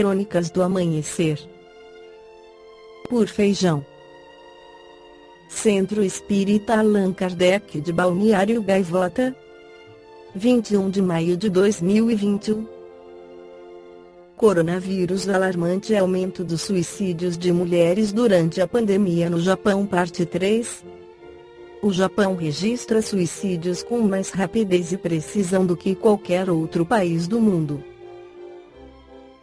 Crônicas do Amanhecer. Por Feijão. Centro Espírita Allan Kardec de Balneário Gaivota, 21 de maio de 2021. Coronavírus alarmante: aumento dos suicídios de mulheres durante a pandemia no Japão, parte 3. O Japão registra suicídios com mais rapidez e precisão do que qualquer outro país do mundo.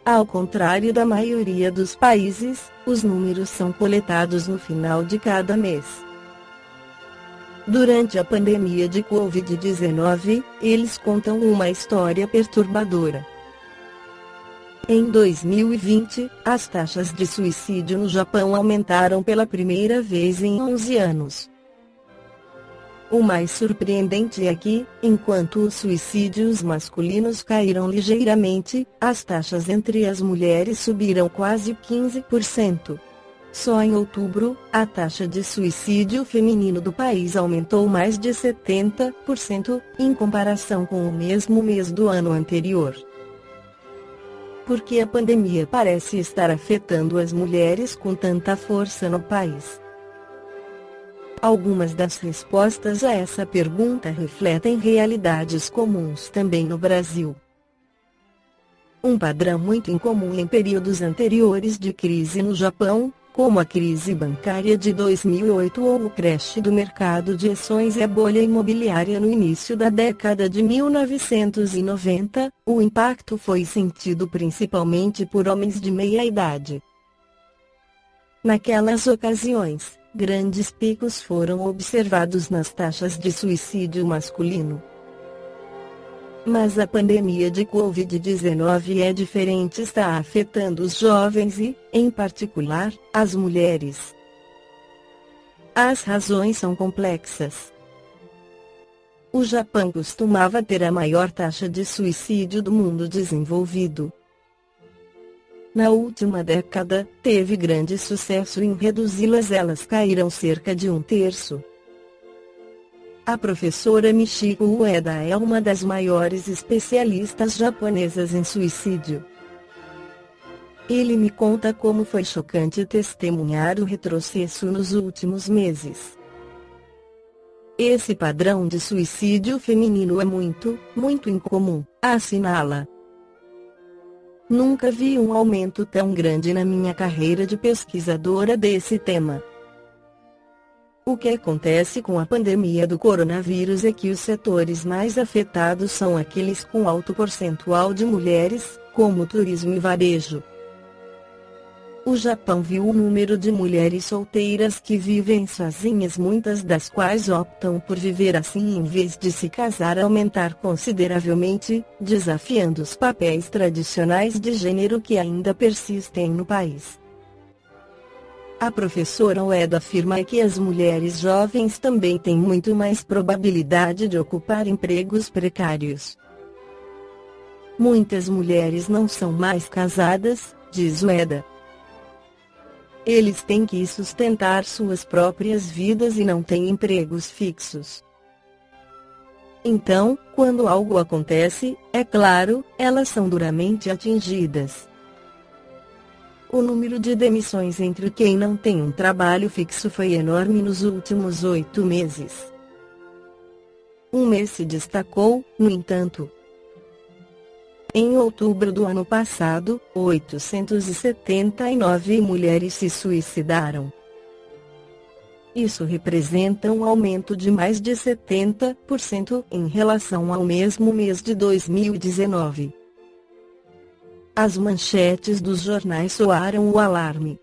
Ao contrário da maioria dos países, os números são coletados no final de cada mês. Durante a pandemia de Covid-19, eles contam uma história perturbadora. Em 2020, as taxas de suicídio no Japão aumentaram pela primeira vez em 11 anos. O mais surpreendente é que, enquanto os suicídios masculinos caíram ligeiramente, as taxas entre as mulheres subiram quase 15%. Só em outubro, a taxa de suicídio feminino do país aumentou mais de 70%, em comparação com o mesmo mês do ano anterior. Por que a pandemia parece estar afetando as mulheres com tanta força no país? Algumas das respostas a essa pergunta refletem realidades comuns também no Brasil. Um padrão muito incomum em períodos anteriores de crise no Japão, como a crise bancária de 2008 ou o crash do mercado de ações e a bolha imobiliária no início da década de 1990, o impacto foi sentido principalmente por homens de meia idade. Naquelas ocasiões, grandes picos foram observados nas taxas de suicídio masculino. Mas a pandemia de Covid-19 é diferente, está afetando os jovens e, em particular, as mulheres. As razões são complexas. O Japão costumava ter a maior taxa de suicídio do mundo desenvolvido. Na última década, teve grande sucesso em reduzi-las, elas caíram cerca de 1/3. A professora Michiko Ueda é uma das maiores especialistas japonesas em suicídio. Ele me conta como foi chocante testemunhar o retrocesso nos últimos meses. Esse padrão de suicídio feminino é muito incomum, assinala. Nunca vi um aumento tão grande na minha carreira de pesquisadora desse tema. O que acontece com a pandemia do coronavírus é que os setores mais afetados são aqueles com alto percentual de mulheres, como turismo e varejo. O Japão viu o número de mulheres solteiras que vivem sozinhas, muitas das quais optam por viver assim em vez de se casar, aumentar consideravelmente, desafiando os papéis tradicionais de gênero que ainda persistem no país. A professora Ueda afirma que as mulheres jovens também têm muito mais probabilidade de ocupar empregos precários. Muitas mulheres não são mais casadas, diz Ueda. Eles têm que sustentar suas próprias vidas e não têm empregos fixos. Então, quando algo acontece, é claro, elas são duramente atingidas. O número de demissões entre quem não tem um trabalho fixo foi enorme nos últimos 8 meses. Um mês se destacou, no entanto. Em outubro do ano passado, 879 mulheres se suicidaram. Isso representa um aumento de mais de 70% em relação ao mesmo mês de 2019. As manchetes dos jornais soaram o alarme.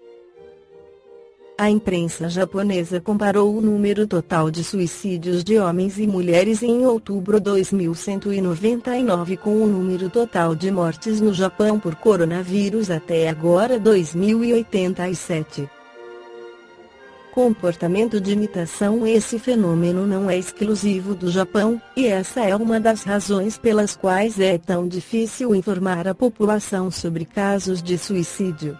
A imprensa japonesa comparou o número total de suicídios de homens e mulheres em outubro 2199 com o número total de mortes no Japão por coronavírus até agora 2087. Comportamento de imitação: esse fenômeno não é exclusivo do Japão, e essa é uma das razões pelas quais é tão difícil informar a população sobre casos de suicídio.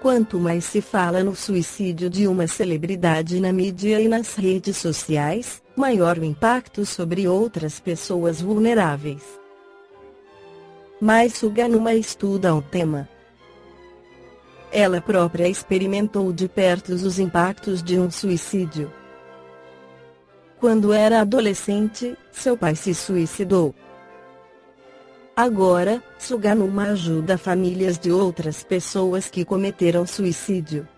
Quanto mais se fala no suicídio de uma celebridade na mídia e nas redes sociais, maior o impacto sobre outras pessoas vulneráveis. mas Suganuma estuda o tema. Ela própria experimentou de perto os impactos de um suicídio. Quando era adolescente, seu pai se suicidou. Agora, Suganuma ajuda famílias de outras pessoas que cometeram suicídio.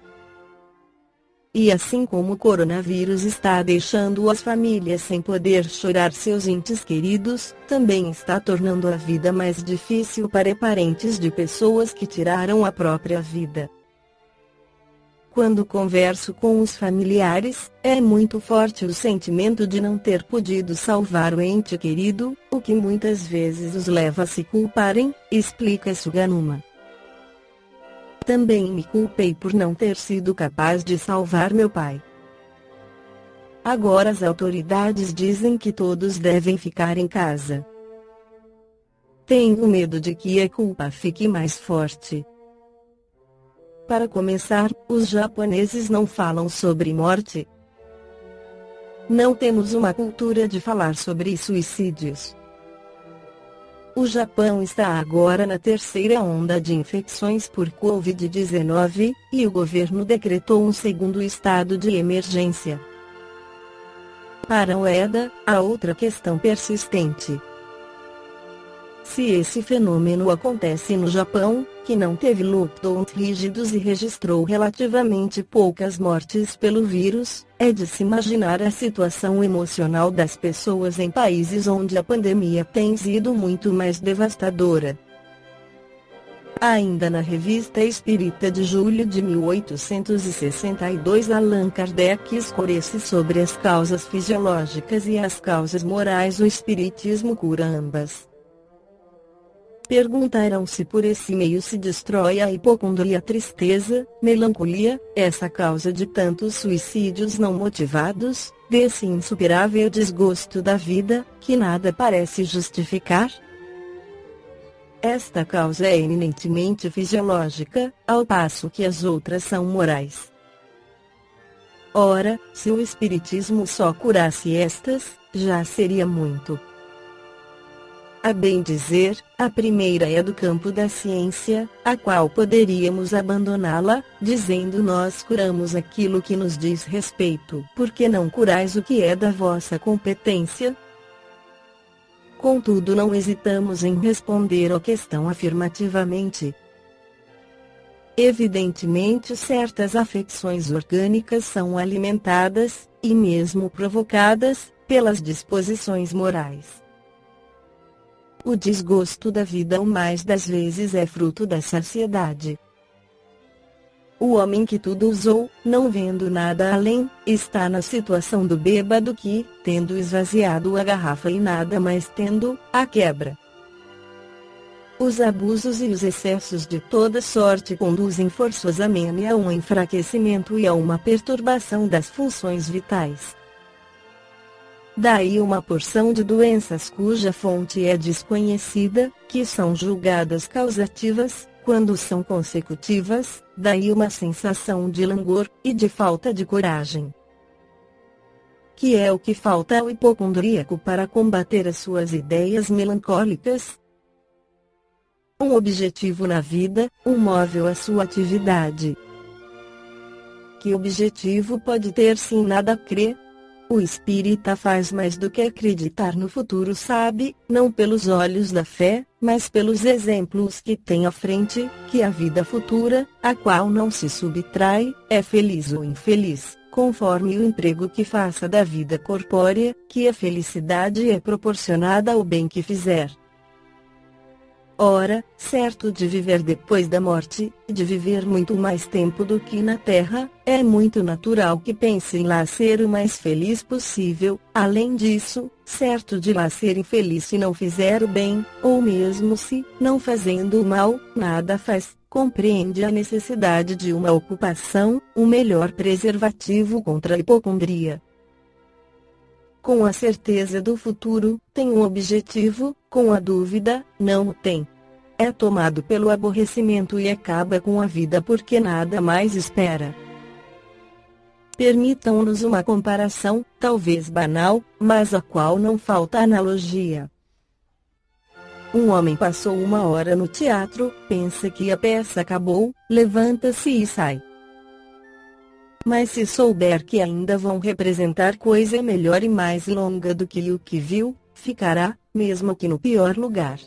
E assim como o coronavírus está deixando as famílias sem poder chorar seus entes queridos, também está tornando a vida mais difícil para parentes de pessoas que tiraram a própria vida. Quando converso com os familiares, é muito forte o sentimento de não ter podido salvar o ente querido, o que muitas vezes os leva a se culparem, explica Suganuma. Também me culpei por não ter sido capaz de salvar meu pai. Agora as autoridades dizem que todos devem ficar em casa. Tenho medo de que a culpa fique mais forte. Para começar, os japoneses não falam sobre morte. Não temos uma cultura de falar sobre suicídios. O Japão está agora na terceira onda de infecções por Covid-19, e o governo decretou um segundo estado de emergência. Para Ueda, há outra questão persistente. Se esse fenômeno acontece no Japão, que não teve lockdowns rígidos e registrou relativamente poucas mortes pelo vírus, é de se imaginar a situação emocional das pessoas em países onde a pandemia tem sido muito mais devastadora. Ainda na Revista Espírita de julho de 1862, Allan Kardec esclarece sobre as causas fisiológicas e as causas morais. O Espiritismo cura ambas. Perguntaram se por esse meio se destrói a hipocondria, tristeza, melancolia, essa causa de tantos suicídios não motivados, desse insuperável desgosto da vida, que nada parece justificar? Esta causa é eminentemente fisiológica, ao passo que as outras são morais. Ora, se o Espiritismo só curasse estas, já seria muito. A bem dizer, a primeira é do campo da ciência, a qual poderíamos abandoná-la, dizendo: nós curamos aquilo que nos diz respeito. Por que não curais o que é da vossa competência? Contudo, não hesitamos em responder à questão afirmativamente. Evidentemente, certas afecções orgânicas são alimentadas, e mesmo provocadas, pelas disposições morais. O desgosto da vida, o mais das vezes, é fruto da saciedade. O homem que tudo usou, não vendo nada além, está na situação do bêbado que, tendo esvaziado a garrafa e nada mais tendo, a quebra. Os abusos e os excessos de toda sorte conduzem forçosamente a um enfraquecimento e a uma perturbação das funções vitais. Daí uma porção de doenças cuja fonte é desconhecida, que são julgadas causativas, quando são consecutivas, daí uma sensação de languor, e de falta de coragem. Que é o que falta ao hipocondríaco para combater as suas ideias melancólicas? Um objetivo na vida, um móvel à sua atividade. Que objetivo pode ter se em nada crê? O espírita faz mais do que acreditar no futuro, sabe, não pelos olhos da fé, mas pelos exemplos que tem à frente, que a vida futura, a qual não se subtrai, é feliz ou infeliz, conforme o emprego que faça da vida corpórea, que a felicidade é proporcionada ao bem que fizer. Ora, certo de viver depois da morte, de viver muito mais tempo do que na Terra, é muito natural que pense em lá ser o mais feliz possível. Além disso, certo de lá ser infeliz se não fizer o bem, ou mesmo se, não fazendo o mal, nada faz, compreende a necessidade de uma ocupação, um melhor preservativo contra a hipocondria. Com a certeza do futuro, tem um objetivo, com a dúvida, não o tem. É tomado pelo aborrecimento e acaba com a vida porque nada mais espera. Permitam-nos uma comparação, talvez banal, mas a qual não falta analogia. Um homem passou 1 hora no teatro, pensa que a peça acabou, levanta-se e sai. Mas se souber que ainda vão representar coisa melhor e mais longa do que o que viu, ficará, mesmo que no pior lugar.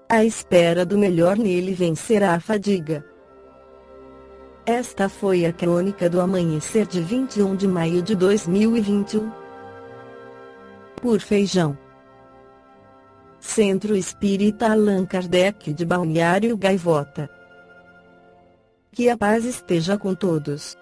A espera do melhor nele vencerá a fadiga. Esta foi a crônica do amanhecer de 21 de maio de 2021. Por Feijão. Centro Espírita Allan Kardec de Balneário Gaivota. Que a paz esteja com todos.